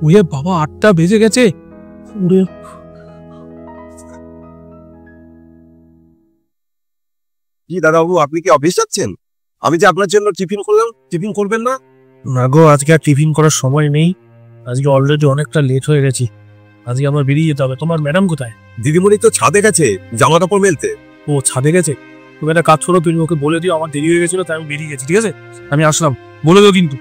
ওরে বাবা, 8টা বেজে গেছে। ওরে কি দাদাবাবু, আপনি কি অফিস যাচ্ছেন? আমি যে আপনার জন্য টিফিন করলাম, টিফিন করবেন না? না গো, আজকে আর টিফিন করার সময় নেই। আজকে অলরেডি অনেকটা লেট হয়ে গেছি। আজকে আমার বেরিয়ে যেতে হবে। তোমার ম্যাডাম কোথায়? দিদিমণি তো ছাদে গেছে জামা কাপড় মেলতে। ও ছাদে গেছে? তুমি একটা কাজ করো, তুমি ওকে বলে দিও আমার দেরি হয়ে গেছিল, তাই আমি বেরিয়ে গেছি। ঠিক আছে, আমি আসলাম, বলে দিও কিন্তু।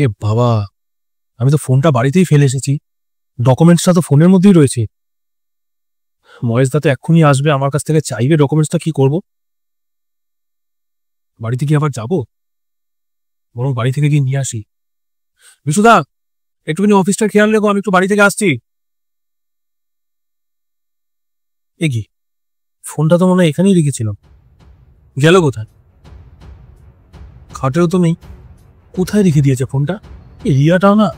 এ বাবা, আমি তো ফোনটা বাড়িতেই ফেলে এসেছি। ডকুমেন্টসটা তো ফোনের মধ্যেই রয়েছে। মহেশ দা তো এক্ষুনি আসবে, আমার কাছ থেকে চাইবে ডকুমেন্টসটা। কি করব? বাড়িতে কি আবার যাব? বরং বাড়ি থেকে গিয়ে নিয়ে আসি। বিশুদা, একটুখানি অফিসটা খেয়াল রেখো, আমি একটু বাড়ি থেকে আসছি। এ কি, ফোনটা তো মনে হয় এখানেই রেখেছিলাম। গেল কোথায়? খাটেও তো নেই। কোথায় রেখে দিয়েছে ফোনটা? এরিয়াটাও না।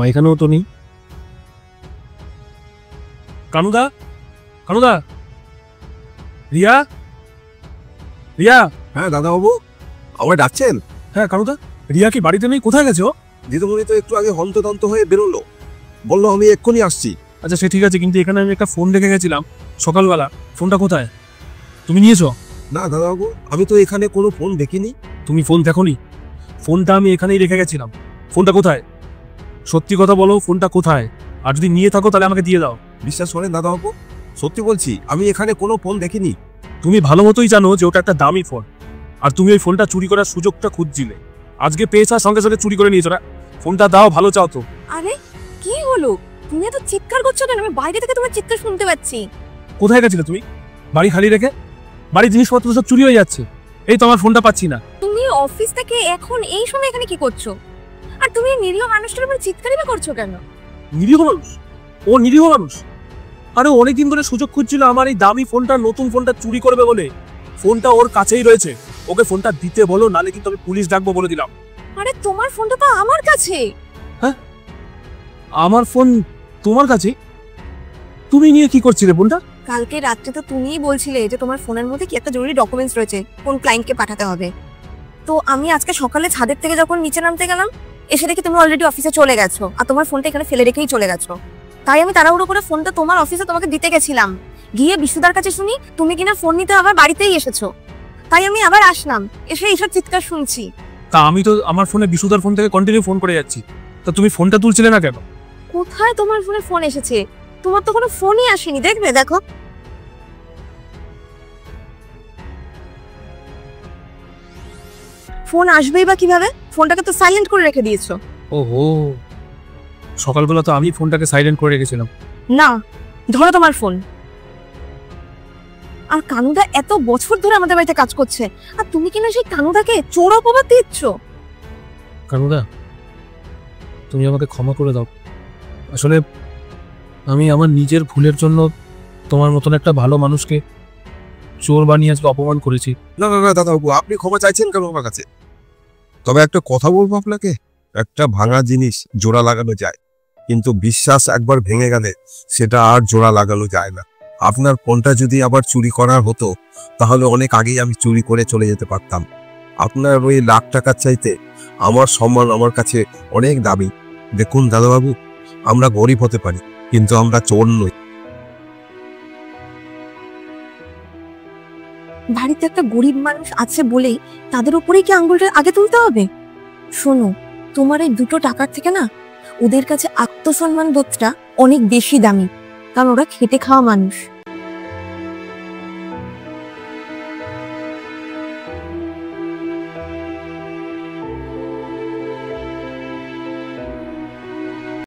এখানেও তো নেই। কানুদা, কানুদা, রিয়া, রিয়া। হ্যাঁ দাদাবাবু, আমায় ডাকছেন? হ্যাঁ কানুদা, রিয়া কি বাড়িতে নেই? কোথায় গেছে ও? দিদিমণি তো একটু আগে হন্তদন্ত হয়ে বেরোলো, বললো আমি এক্ষুনি আসছি। আচ্ছা সে ঠিক আছে, কিন্তু এখানে আমি একটা ফোন রেখে গেছিলাম সকালবেলা। ফোনটা কোথায়? তুমি নিয়েছো? না দাদাবাবু, আমি তো এখানে কোনো ফোন দেখিনি। তুমি ফোন দেখোনি? ফোনটা আমি এখানেই রেখে গেছিলাম। ফোনটা কোথায়? সত্যি কথা বলো, ফোনটা কোথায়? আর যদি নিয়ে থাকো তাহলে আমাকে দিয়ে দাও। বিশ্বাস করেন দাদাবাবু, সত্যি বলছি, আমি এখানে কোনো ফোন দেখিনি। তুমি ভালো মতোই জানো যে ওটা একটা দামি ফোন, আর তুমি ওই ফোনটা চুরি করার সুযোগটা খুঁজছিলে। আজকে পেয়েছো, সঙ্গে সঙ্গে চুরি করে নিয়েছো না? ফোনটা দাও, ভালো চাও তো। আরে কি হলো? তুমি এত চিৎকার করছো কেন? আমি বাইরে থেকে তোমার চিৎকার শুনতে পাচ্ছি। কোথায় গেছিলে তুমি? বাড়ি খালি রেখে? বাড়ির জিনিসপত্র সব চুরি হয়ে যাচ্ছে। এই তো আমার ফোনটা পাচ্ছি না। তুমি অফিস থেকে এখন এই সময় এখানে কি করছো? আর তুমি নিরীহ মানুষটার উপর চিৎকারই বা করছো কেন? নিরীহ মানুষ? ও নিরীহ মানুষ? আরে অনেকদিন ধরে সুযোগ খুঁজছিল আমার এই দামি ফোনটা, নতুন ফোনটা চুরি করবে বলে। ফোনটা ওর কাছেই রয়েছে। ওকে ফোনটা দিতে বলো, নালে কিন্তু আমি পুলিশ ডাকবো বলে দিলাম। আরে তোমার ফোনটা তো আমার কাছে। হ্যাঁ, আমার ফোন তোমার কাছে? তুমি নিয়ে কি করছিলে ফোনটা? কালকে রাত্রে তো তুমিই বলছিলে যে তোমার ফোনের মধ্যে কি একটা জরুরি ডকুমেন্টস রয়েছে, কোন ক্লায়েন্টকে পাঠাতে হবে। তো আমি আজকে সকালে ছাদের থেকে যখন নিচে নামতে গেলাম, এসে দেখি তুমি অলরেডি অফিসে চলে গেছো, আর তোমার ফোনটা এখানে ফেলে রেখেই চলে গেছো। তাই আমি তাড়াহুড়ো করে ফোনটা তোমার অফিসে তোমাকে দিতে গেছিলাম। গিয়ে বিশুদার কাছে শুনি তুমি কিনা ফোন নিতে আবার বাড়িতেই এসেছো। তাই আমি আবার আসলাম, এসে এইসব চিৎকার শুনছি। তা আমি তো আমার ফোনে বিশুদার ফোন থেকে কন্টিনিউ ফোন করে যাচ্ছি। তা তুমি ফোনটা তুলছিলে না কেন? কোথায় তোমার ফোনে ফোন এসেছে? তোমার তো কোনো ফোনই আসেনি, দেখবে দেখো। ফোন আসবেই বা কিভাবে? ফোনটাকে তো সাইলেন্ট করে রেখে দিয়েছো। ওহো, সকালবেলা তো আমি ফোনটাকে সাইলেন্ট করে রেখেছিলাম। না, ধরো তোমার ফোন। আর কানুদা এত বছর ধরে আমাদের বাড়িতে কাজ করছে, আর তুমি কিনা সেই কানুদাকে চোর অপবাদ দিচ্ছ। কানুদা, তুমি আমাকে ক্ষমা করে দাও। আসলে আমি আমার নিজের ভুলের জন্য তোমার মতন একটা ভালো মানুষকে চোর বানিয়ে আজকে অপমান করেছি। না না না দাদাবাবু, আপনি ক্ষমা চাইছেন কেন আমার কাছে? তবে একটা কথা বলবো আপনাকে, একটা ভাঙা জিনিস জোড়া লাগানো যায়, কিন্তু বিশ্বাস একবার ভেঙে গেলে সেটা আর জোড়া লাগানো যায় না। আপনার ফোনটা যদি আবার চুরি করার হতো, তাহলে অনেক আগেই আমি চুরি করে চলে যেতে পারতাম। আপনার ওই লাখ টাকার চাইতে আমার সম্মান আমার কাছে অনেক দামি। দেখুন দাদাবাবু, আমরা গরিব হতে পারি, কিন্তু আমরা চোর নই। বাড়িতে একটা গরিব মানুষ আছে বলেই তাদের উপরেই কি আঙ্গুলটা আগে তুলতে হবে? শোনো, তোমার এই 2টো টাকার থেকে না ওদের কাছে আত্মসম্মান বোধটা অনেক বেশি দামি, কারণ ওরা খেটে খাওয়া মানুষ।